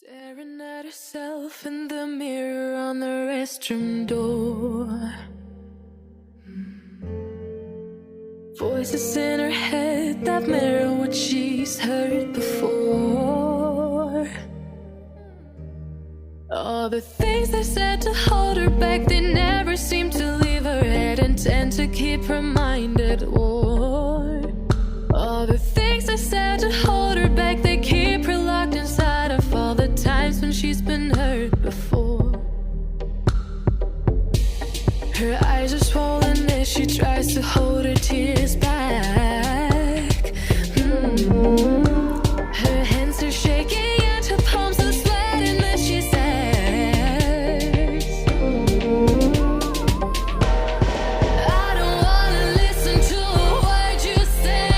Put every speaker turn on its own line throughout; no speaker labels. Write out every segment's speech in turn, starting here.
Staring at herself in the mirror on the restroom door. Voices in her head that mirror what she's heard before. All the things they said to hold her back, they never seem to leave her head and tend to keep her mind at war. All the things they said to hold her back, they keep her locked inside of all the times when she's been hurt before. Her eyes are swollen as she tries to hold her tears back. Her hands are shaking and her palms are sweating as she says, I don't wanna listen to a word you say,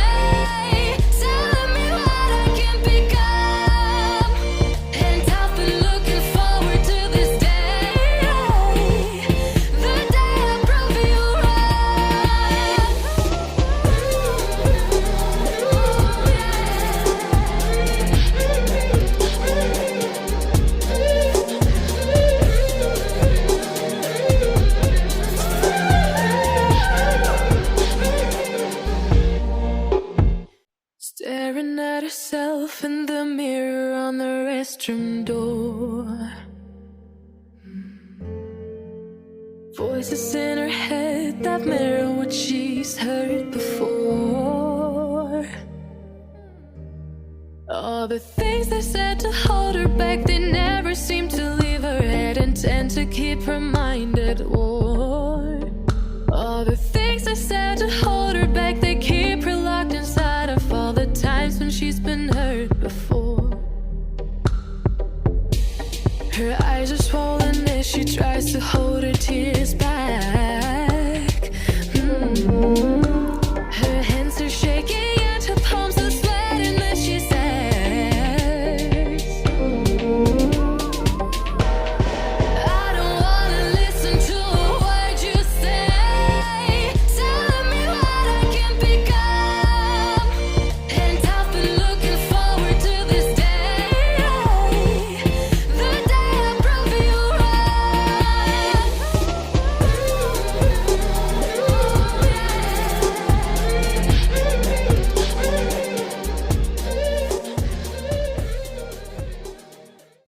telling me what I can become. And I've been looking forward to this day, the day I prove you Staring at herself in the mirror on the restroom door. Voices in her head that mirror what she's heard before. All the things they said to hold her back, they never seem to leave her head and tend to keep her mind at war. All the things they said to hold her back, they keep her locked inside of all the times when she's been hurt before. Her eyes are swollen as she tries to hold her tears